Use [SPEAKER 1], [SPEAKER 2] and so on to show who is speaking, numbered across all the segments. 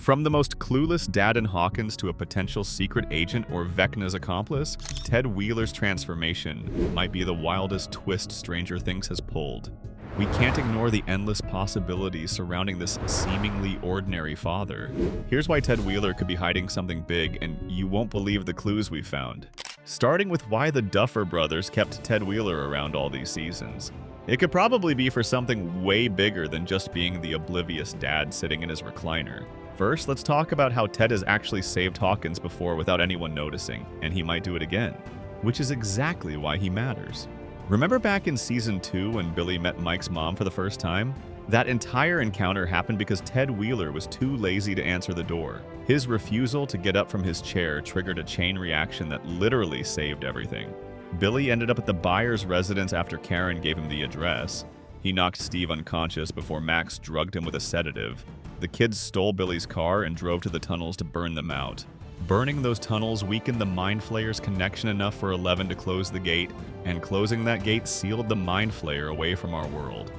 [SPEAKER 1] From the most clueless dad in Hawkins to a potential secret agent or Vecna's accomplice, Ted Wheeler's transformation might be the wildest twist Stranger Things has pulled. We can't ignore the endless possibilities surrounding this seemingly ordinary father. Here's why Ted Wheeler could be hiding something big, and you won't believe the clues we found. Starting with why the Duffer brothers kept Ted Wheeler around all these seasons. It could probably be for something way bigger than just being the oblivious dad sitting in his recliner. First, let's talk about how Ted has actually saved Hawkins before without anyone noticing, and he might do it again, which is exactly why he matters. Remember back in Season 2 when Billy met Mike's mom for the first time? That entire encounter happened because Ted Wheeler was too lazy to answer the door. His refusal to get up from his chair triggered a chain reaction that literally saved everything. Billy ended up at the buyer's residence after Karen gave him the address. He knocked Steve unconscious before Max drugged him with a sedative. The kids stole Billy's car and drove to the tunnels to burn them out. Burning those tunnels weakened the Mind Flayer's connection enough for Eleven to close the gate, and closing that gate sealed the Mind Flayer away from our world.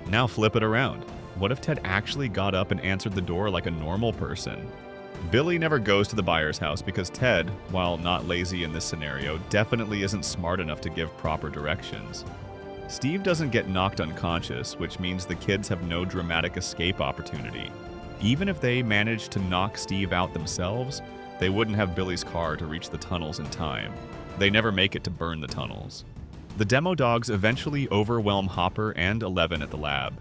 [SPEAKER 1] Now flip it around. What if Ted actually got up and answered the door like a normal person? Billy never goes to the buyer's house because Ted, while not lazy in this scenario, definitely isn't smart enough to give proper directions. Steve doesn't get knocked unconscious, which means the kids have no dramatic escape opportunity. Even if they manage to knock Steve out themselves, they wouldn't have Billy's car to reach the tunnels in time. They never make it to burn the tunnels. The demo dogs eventually overwhelm Hopper and Eleven at the lab.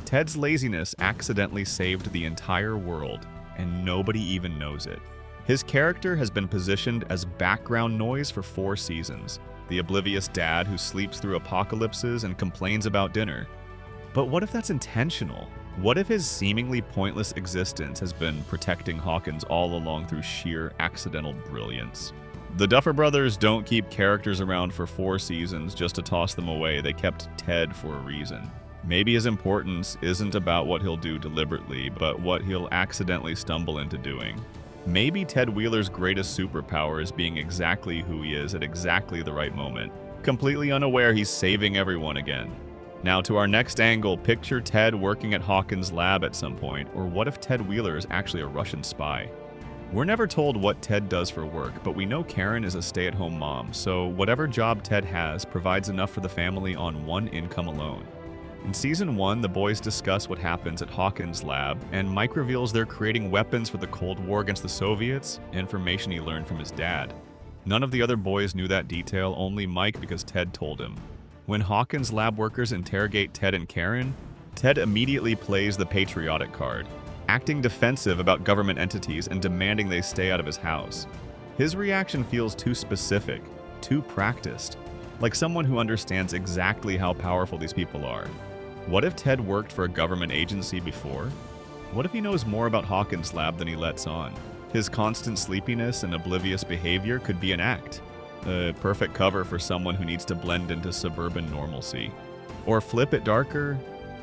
[SPEAKER 1] Ted's laziness accidentally saved the entire world, and nobody even knows it. His character has been positioned as background noise for 4 seasons, the oblivious dad who sleeps through apocalypses and complains about dinner. But what if that's intentional? What if his seemingly pointless existence has been protecting Hawkins all along through sheer accidental brilliance? The Duffer brothers don't keep characters around for 4 seasons just to toss them away. They kept Ted for a reason. Maybe his importance isn't about what he'll do deliberately, but what he'll accidentally stumble into doing. Maybe Ted Wheeler's greatest superpower is being exactly who he is at exactly the right moment, completely unaware he's saving everyone again. Now to our next angle, picture Ted working at Hawkins' lab at some point, or what if Ted Wheeler is actually a Russian spy? We're never told what Ted does for work, but we know Karen is a stay-at-home mom, so whatever job Ted has provides enough for the family on one income alone. In Season 1, the boys discuss what happens at Hawkins' lab, and Mike reveals they're creating weapons for the Cold War against the Soviets, information he learned from his dad. None of the other boys knew that detail, only Mike because Ted told him. When Hawkins' lab workers interrogate Ted and Karen, Ted immediately plays the patriotic card, acting defensive about government entities and demanding they stay out of his house. His reaction feels too specific, too practiced, like someone who understands exactly how powerful these people are. What if Ted worked for a government agency before? What if he knows more about Hawkins' lab than he lets on? His constant sleepiness and oblivious behavior could be an act. A perfect cover for someone who needs to blend into suburban normalcy. Or flip it darker,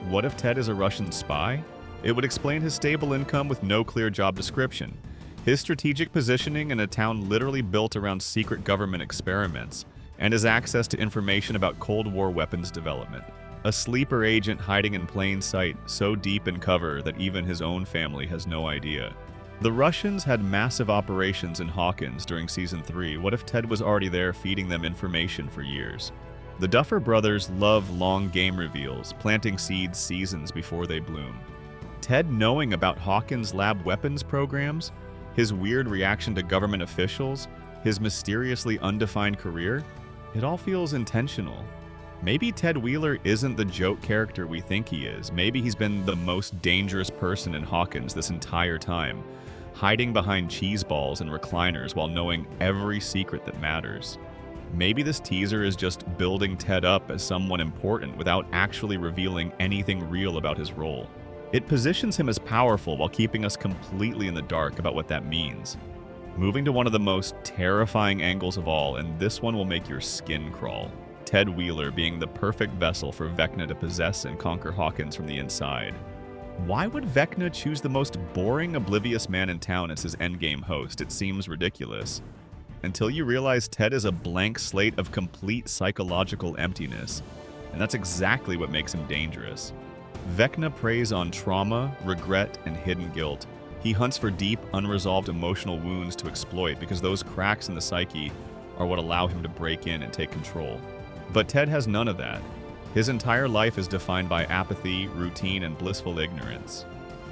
[SPEAKER 1] what if Ted is a Russian spy? It would explain his stable income with no clear job description, his strategic positioning in a town literally built around secret government experiments, and his access to information about Cold War weapons development. A sleeper agent hiding in plain sight, so deep in cover that even his own family has no idea. The Russians had massive operations in Hawkins during Season 3. What if Ted was already there feeding them information for years? The Duffer brothers love long game reveals, planting seeds seasons before they bloom. Ted knowing about Hawkins' lab weapons programs, his weird reaction to government officials, his mysteriously undefined career, it all feels intentional. Maybe Ted Wheeler isn't the joke character we think he is. Maybe he's been the most dangerous person in Hawkins this entire time, hiding behind cheese balls and recliners while knowing every secret that matters. Maybe this teaser is just building Ted up as someone important without actually revealing anything real about his role. It positions him as powerful while keeping us completely in the dark about what that means. Moving to one of the most terrifying angles of all, and this one will make your skin crawl. Ted Wheeler being the perfect vessel for Vecna to possess and conquer Hawkins from the inside. Why would Vecna choose the most boring, oblivious man in town as his endgame host? It seems ridiculous. Until you realize Ted is a blank slate of complete psychological emptiness, and that's exactly what makes him dangerous. Vecna preys on trauma, regret, and hidden guilt. He hunts for deep, unresolved emotional wounds to exploit because those cracks in the psyche are what allow him to break in and take control. But Ted has none of that. His entire life is defined by apathy, routine, and blissful ignorance.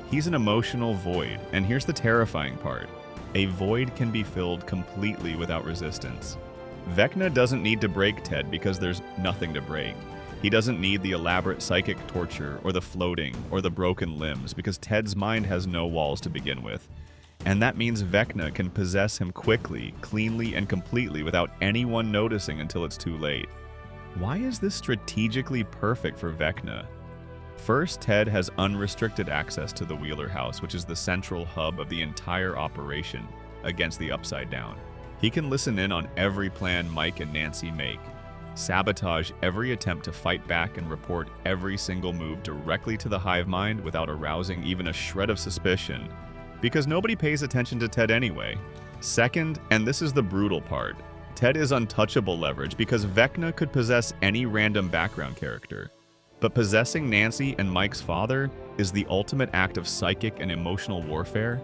[SPEAKER 1] He's an emotional void, and here's the terrifying part. A void can be filled completely without resistance. Vecna doesn't need to break Ted because there's nothing to break. He doesn't need the elaborate psychic torture or the floating or the broken limbs because Ted's mind has no walls to begin with. And that means Vecna can possess him quickly, cleanly, and completely without anyone noticing until it's too late. Why is this strategically perfect for Vecna? First, Ted has unrestricted access to the Wheeler house, which is the central hub of the entire operation against the Upside Down. He can listen in on every plan Mike and Nancy make, sabotage every attempt to fight back, and report every single move directly to the hive mind without arousing even a shred of suspicion, because nobody pays attention to Ted anyway. Second, and this is the brutal part, Ted is untouchable leverage because Vecna could possess any random background character. But possessing Nancy and Mike's father is the ultimate act of psychic and emotional warfare.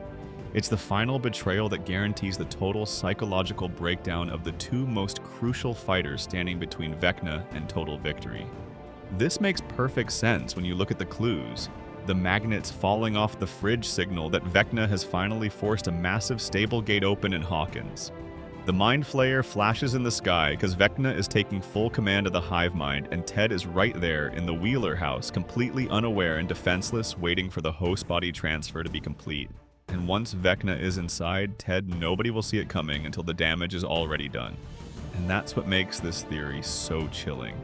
[SPEAKER 1] It's the final betrayal that guarantees the total psychological breakdown of the two most crucial fighters standing between Vecna and total victory. This makes perfect sense when you look at the clues. The magnets falling off the fridge signal that Vecna has finally forced a massive stable gate open in Hawkins. The Mind Flayer flashes in the sky because Vecna is taking full command of the hive mind, and Ted is right there in the Wheeler house, completely unaware and defenseless, waiting for the host body transfer to be complete. And once Vecna is inside Ted, nobody will see it coming until the damage is already done. And that's what makes this theory so chilling.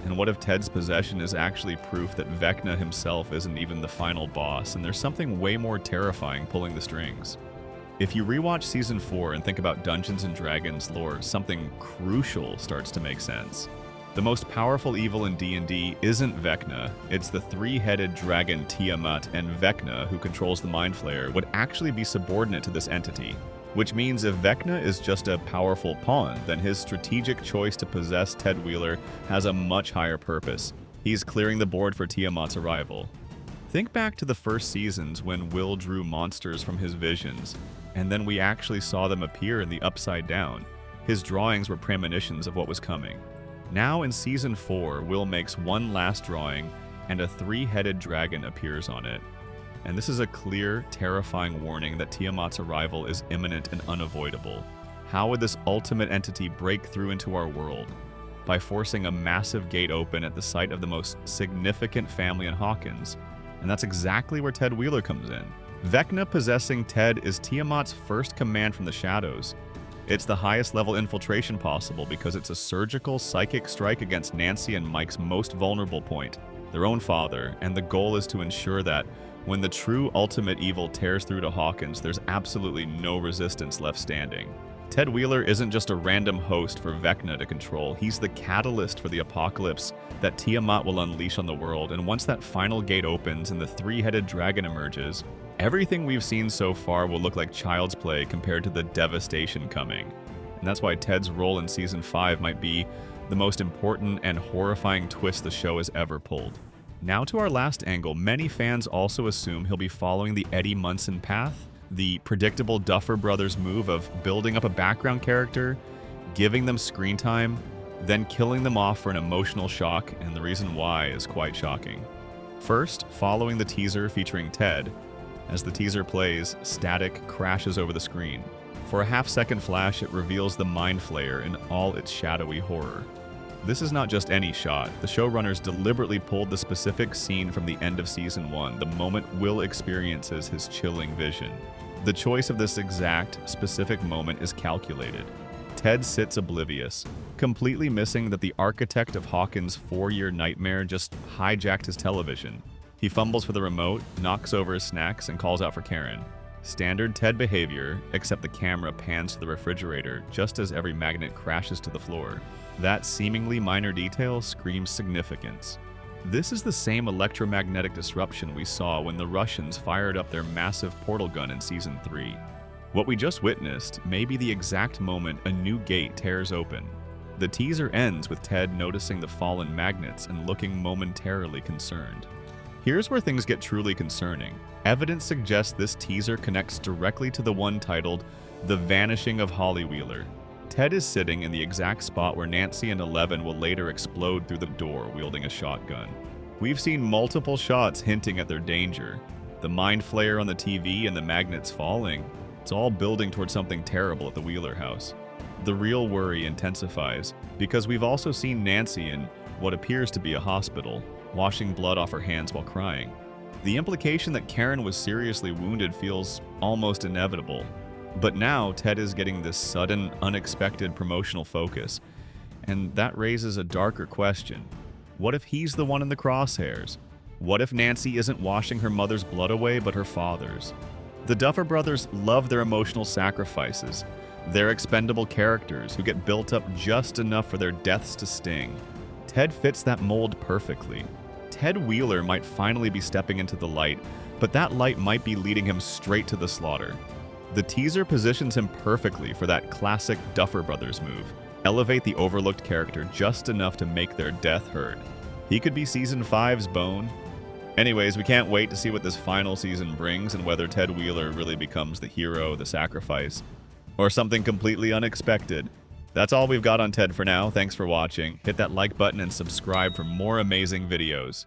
[SPEAKER 1] And what if Ted's possession is actually proof that Vecna himself isn't even the final boss, and there's something way more terrifying pulling the strings? If you rewatch Season 4 and think about Dungeons & Dragons lore, something crucial starts to make sense. The most powerful evil in D&D isn't Vecna, it's the three-headed dragon Tiamat, and Vecna, who controls the Mind Flayer, would actually be subordinate to this entity. Which means if Vecna is just a powerful pawn, then his strategic choice to possess Ted Wheeler has a much higher purpose. He's clearing the board for Tiamat's arrival. Think back to the first seasons when Will drew monsters from his visions, and then we actually saw them appear in the Upside Down. His drawings were premonitions of what was coming. Now in Season 4, Will makes one last drawing, and a three-headed dragon appears on it. And this is a clear, terrifying warning that Tiamat's arrival is imminent and unavoidable. How would this ultimate entity break through into our world? By forcing a massive gate open at the site of the most significant family in Hawkins. And that's exactly where Ted Wheeler comes in. Vecna possessing Ted is Tiamat's first command from the shadows. It's the highest level infiltration possible because it's a surgical psychic strike against Nancy and Mike's most vulnerable point, their own father, and the goal is to ensure that when the true ultimate evil tears through to Hawkins, there's absolutely no resistance left standing. Ted Wheeler isn't just a random host for Vecna to control, he's the catalyst for the apocalypse that Tiamat will unleash on the world, and once that final gate opens and the three-headed dragon emerges, everything we've seen so far will look like child's play compared to the devastation coming. And that's why Ted's role in Season 5 might be the most important and horrifying twist the show has ever pulled. Now to our last angle, many fans also assume he'll be following the Eddie Munson path, the predictable Duffer Brothers move of building up a background character, giving them screen time, then killing them off for an emotional shock, and the reason why is quite shocking. First, following the teaser featuring Ted, as the teaser plays, static crashes over the screen. For a half-second flash, it reveals the Mind Flayer in all its shadowy horror. This is not just any shot. The showrunners deliberately pulled the specific scene from the end of Season 1, the moment Will experiences his chilling vision. The choice of this exact, specific moment is calculated. Ted sits oblivious, completely missing that the architect of Hawkins' 4-year nightmare just hijacked his television. He fumbles for the remote, knocks over his snacks, and calls out for Karen. Standard Ted behavior, except the camera pans to the refrigerator just as every magnet crashes to the floor. That seemingly minor detail screams significance. This is the same electromagnetic disruption we saw when the Russians fired up their massive portal gun in Season 3. What we just witnessed may be the exact moment a new gate tears open. The teaser ends with Ted noticing the fallen magnets and looking momentarily concerned. Here's where things get truly concerning. Evidence suggests this teaser connects directly to the one titled The Vanishing of Holly Wheeler. Ted is sitting in the exact spot where Nancy and Eleven will later explode through the door wielding a shotgun. We've seen multiple shots hinting at their danger. The mind flayer on the TV and the magnets falling. It's all building towards something terrible at the Wheeler house. The real worry intensifies because we've also seen Nancy in what appears to be a hospital, washing blood off her hands while crying. The implication that Karen was seriously wounded feels almost inevitable. But now Ted is getting this sudden, unexpected promotional focus, and that raises a darker question. What if he's the one in the crosshairs? What if Nancy isn't washing her mother's blood away but her father's? The Duffer Brothers love their emotional sacrifices. They're expendable characters who get built up just enough for their deaths to sting. Ted fits that mold perfectly. Ted Wheeler might finally be stepping into the light, but that light might be leading him straight to the slaughter. The teaser positions him perfectly for that classic Duffer Brothers move. Elevate the overlooked character just enough to make their death heard. He could be Season 5's Bone. Anyways, we can't wait to see what this final season brings and whether Ted Wheeler really becomes the hero, the sacrifice, or something completely unexpected. That's all we've got on Ted for now. Thanks for watching. Hit that like button and subscribe for more amazing videos.